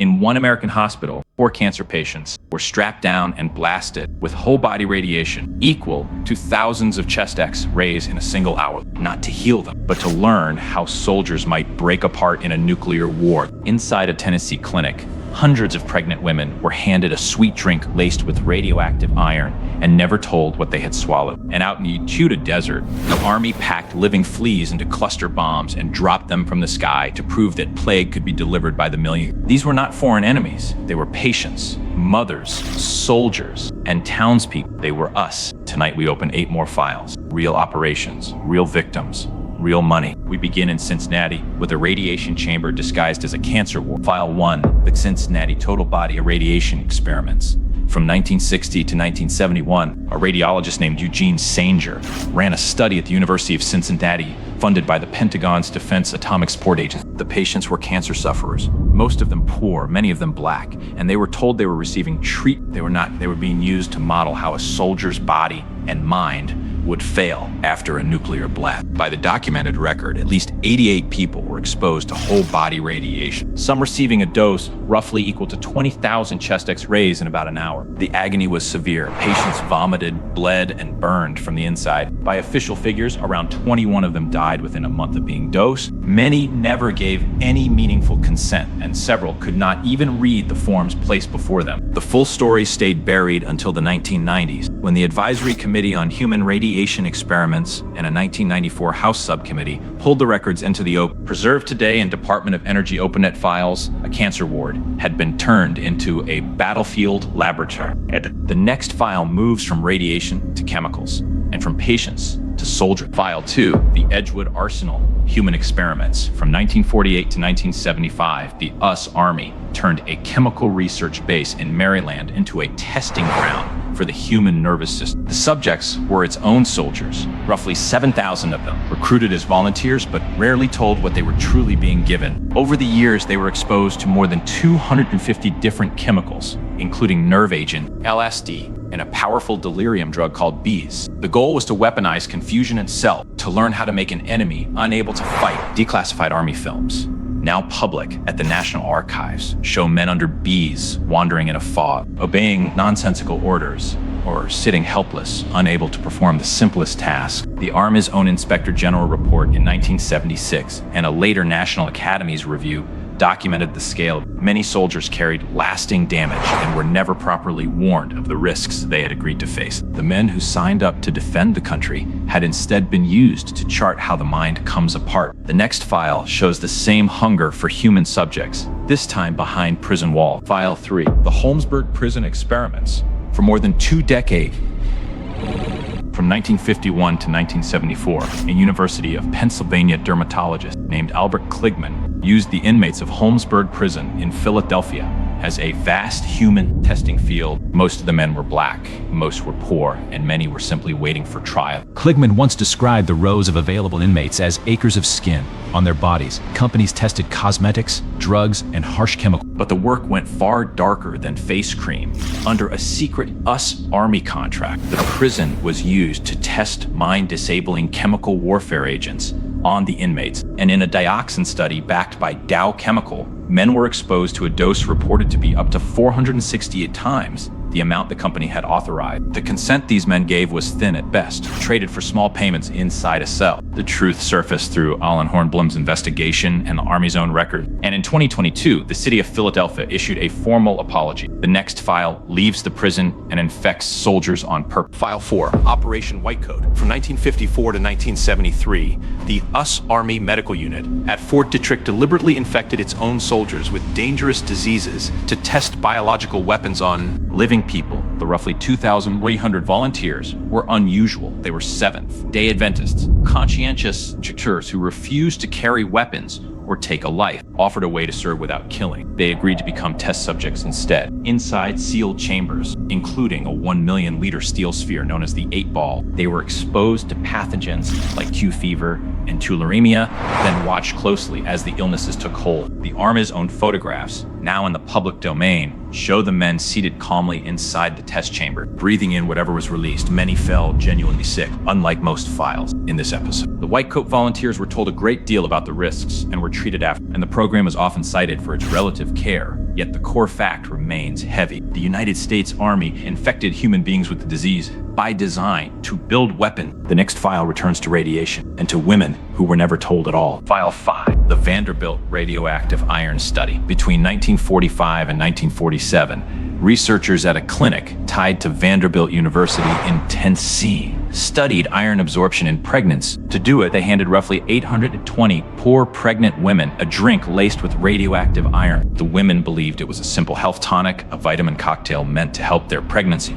In one American hospital, 4 cancer patients were strapped down and blasted with whole-body radiation equal to thousands of chest X-rays in a single hour, not to heal them, but to learn how soldiers might break apart in a nuclear war. Inside a Tennessee clinic, hundreds of pregnant women were handed a sweet drink laced with radioactive iron and never told what they had swallowed. And out in the Utah desert, the army packed living fleas into cluster bombs and dropped them from the sky to prove that plague could be delivered by the million. These were not foreign enemies. They were patients, mothers, soldiers, and townspeople. They were us. Tonight we open 8 more files. Real operations, real victims, real money. We begin in Cincinnati with a radiation chamber disguised as a cancer ward. File 1, the Cincinnati Total Body Irradiation Experiments. From 1960 to 1971, a radiologist named Eugene Sanger ran a study at the University of Cincinnati funded by the Pentagon's Defense Atomic Support Agency. The patients were cancer sufferers, most of them poor, many of them black, and they were told they were receiving treatment. They were not. They were being used to model how a soldier's body and mind would fail after a nuclear blast. By the documented record, at least 88 people were exposed to whole-body radiation, some receiving a dose roughly equal to 20,000 chest X-rays in about an hour. The agony was severe. Patients vomited, bled, and burned from the inside. By official figures, around 21 of them died within a month of being dosed. Many never gave any meaningful consent, and several could not even read the forms placed before them. The full story stayed buried until the 1990s, when the Advisory Committee on Human Radiation Experiments and a 1994 House subcommittee pulled the records into the open. Preserved today in Department of Energy OpenNet files, a cancer ward had been turned into a battlefield laboratory. The next file moves from radiation to chemicals, and from patients to soldiers. File 2, the Edgewood Arsenal Human Experiments. From 1948 to 1975, the US Army turned a chemical research base in Maryland into a testing ground for the human nervous system. The subjects were its own soldiers, roughly 7,000 of them, recruited as volunteers but rarely told what they were truly being given. Over the years, they were exposed to more than 250 different chemicals, including nerve agent, LSD, and a powerful delirium drug called bees. The goal was to weaponize confusion itself, to learn how to make an enemy unable to fight. Declassified Army films, now public at the National Archives, show men under bees wandering in a fog, obeying nonsensical orders, or sitting helpless, unable to perform the simplest task. The Army's own Inspector General report in 1976 and a later National Academy's review documented the scale. Many soldiers carried lasting damage and were never properly warned of the risks they had agreed to face. The men who signed up to defend the country had instead been used to chart how the mind comes apart. The next file shows the same hunger for human subjects, this time behind prison wall. File 3, the Holmesburg Prison Experiments. For more than 2 decades, from 1951 to 1974, a University of Pennsylvania dermatologist named Albert Kligman used the inmates of Holmesburg Prison in Philadelphia as a vast human testing field. Most of the men were black, most were poor, and many were simply waiting for trial. Kligman once described the rows of available inmates as acres of skin. On their bodies, companies tested cosmetics, drugs, and harsh chemicals. But the work went far darker than face cream. Under a secret US Army contract, the prison was used to test mind-disabling chemical warfare agents on the inmates. And in a dioxin study backed by Dow Chemical, men were exposed to a dose reported to be up to 468 times the amount the company had authorized. The consent these men gave was thin at best, traded for small payments inside a cell. The truth surfaced through Alan Hornblum's investigation and the Army's own record. And in 2022, the city of Philadelphia issued a formal apology. The next file leaves the prison and infects soldiers on purpose. File 4, Operation Whitecoat. From 1954 to 1973, the US Army Medical Unit at Fort Detrick deliberately infected its own soldiers with dangerous diseases to test biological weapons on living people. The roughly 2,300 volunteers were unusual. They were Seventh-day Adventists, conscientious objectors who refused to carry weapons or take a life, offered a way to serve without killing. They agreed to become test subjects instead. Inside sealed chambers, including a 1 million liter steel sphere known as the 8-ball, they were exposed to pathogens like Q fever and tularemia, then watched closely as the illnesses took hold. The Army's own photographs now in the public domain, show the men seated calmly inside the test chamber, breathing in whatever was released. Many fell genuinely sick, unlike most files in this episode. The Whitecoat volunteers were told a great deal about the risks and were treated after, and the program is often cited for its relative care. Yet the core fact remains heavy. The United States Army infected human beings with the disease by design to build weapons. The next file returns to radiation and to women who were never told at all. File 5, the Vanderbilt radioactive iron study. Between 1945 and 1947, researchers at a clinic tied to Vanderbilt University in Tennessee studied iron absorption in pregnancy. To do it, they handed roughly 820 poor pregnant women a drink laced with radioactive iron. The women believed it was a simple health tonic, a vitamin cocktail meant to help their pregnancy.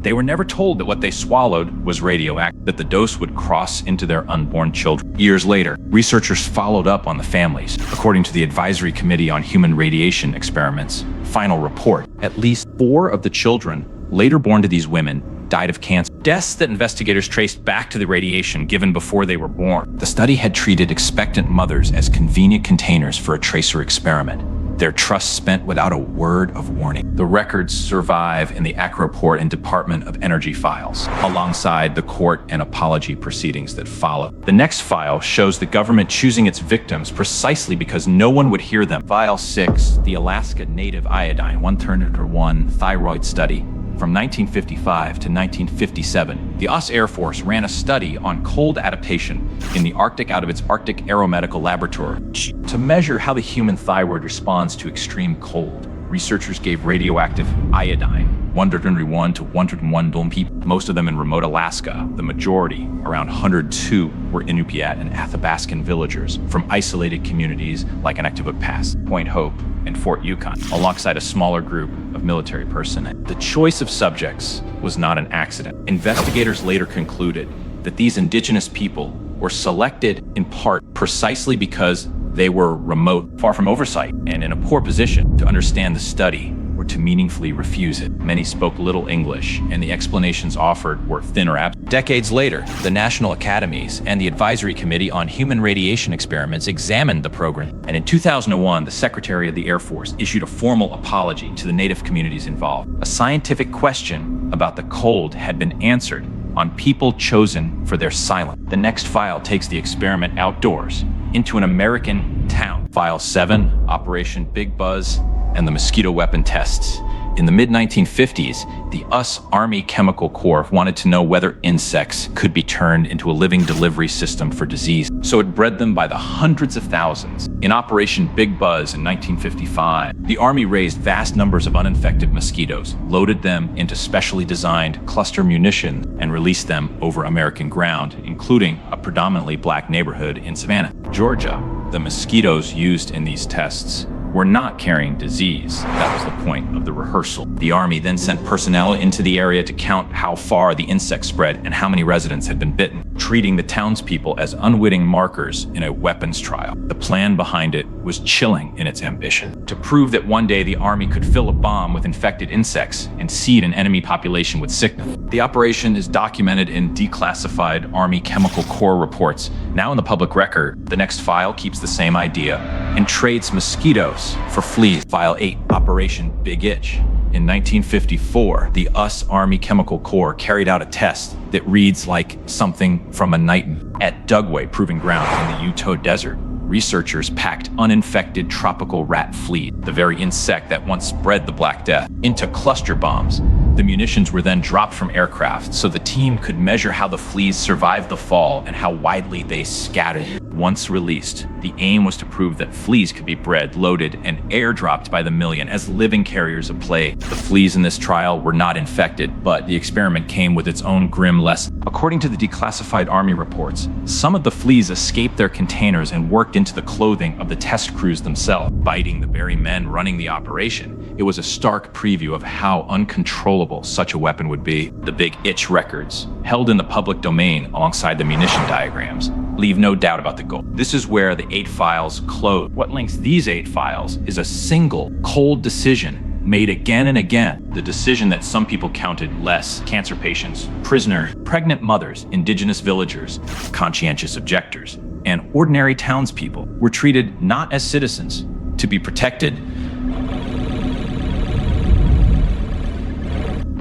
They were never told that what they swallowed was radioactive, that the dose would cross into their unborn children. Years later, researchers followed up on the families. According to the Advisory Committee on Human Radiation Experiments final report, at least 4 of the children later born to these women died of cancer. Deaths that investigators traced back to the radiation given before they were born. The study had treated expectant mothers as convenient containers for a tracer experiment. Their trust spent without a word of warning. The records survive in the Acroport and Department of Energy files, alongside the court and apology proceedings that follow. The next file shows the government choosing its victims precisely because no one would hear them. File 6, the Alaska Native Iodine 131 Thyroid Study. From 1955 to 1957, the US Air Force ran a study on cold adaptation in the Arctic out of its Arctic Aeromedical Laboratory to measure how the human thyroid responds to extreme cold. Researchers gave radioactive iodine 101 to 101 dome people, most of them in remote Alaska. The majority, around 102, were Inupiat and Athabascan villagers from isolated communities like Edgewood Pass, Point Hope, and Fort Yukon, alongside a smaller group of military personnel. The choice of subjects was not an accident. Investigators later concluded that these indigenous people were selected in part precisely because they were remote, far from oversight, and in a poor position to understand the study or to meaningfully refuse it. Many spoke little English, and the explanations offered were thin or absent. Decades later, the National Academies and the Advisory Committee on Human Radiation Experiments examined the program, and in 2001, the Secretary of the Air Force issued a formal apology to the Native communities involved. A scientific question about the cold had been answered on people chosen for their silence. The next file takes the experiment outdoors into an American town. File 7, Operation Big Buzz and the Mosquito weapon tests. In the mid-1950s, the US Army Chemical Corps wanted to know whether insects could be turned into a living delivery system for disease, so it bred them by the hundreds of thousands. In Operation Big Buzz in 1955, the Army raised vast numbers of uninfected mosquitoes, loaded them into specially designed cluster munitions, and released them over American ground, including a predominantly black neighborhood in Savannah, Georgia. The mosquitoes used in these tests were not carrying disease. That was the point of the rehearsal. The Army then sent personnel into the area to count how far the insects spread and how many residents had been bitten, treating the townspeople as unwitting markers in a weapons trial. The plan behind it was chilling in its ambition, to prove that one day the Army could fill a bomb with infected insects and seed an enemy population with sickness. The operation is documented in declassified Army Chemical Corps reports, now in the public record. The next file keeps the same idea and trades mosquitoes for fleas. File 8, Operation Big Itch. In 1954, the US Army Chemical Corps carried out a test that reads like something from a nightmare. At Dugway Proving Ground in the Utah Desert, researchers packed uninfected tropical rat fleas, the very insect that once spread the Black Death, into cluster bombs. The munitions were then dropped from aircraft so the team could measure how the fleas survived the fall and how widely they scattered. Once released, the aim was to prove that fleas could be bred, loaded, and airdropped by the million as living carriers of plague. The fleas in this trial were not infected, but the experiment came with its own grim lesson. According to the declassified Army reports, some of the fleas escaped their containers and worked into the clothing of the test crews themselves, biting the very men running the operation. It was a stark preview of how uncontrollable such a weapon would be. The Big Itch records, held in the public domain alongside the munition diagrams, leave no doubt about the goal. This is where the 8 files close. What links these 8 files is a single, cold decision made again and again. The decision that some people counted less: cancer patients, prisoners, pregnant mothers, indigenous villagers, conscientious objectors, and ordinary townspeople were treated not as citizens to be protected,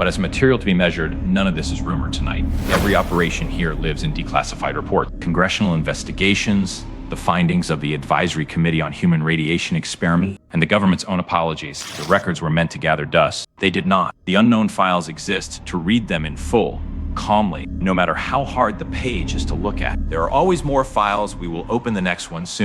But as material to be measured, none of this is rumor tonight. Every operation here lives in declassified reports. Congressional investigations, the findings of the Advisory Committee on Human Radiation Experiment, and the government's own apologies. The records were meant to gather dust. They did not. The unknown files exist to read them in full, calmly, no matter how hard the page is to look at. There are always more files. We will open the next one soon.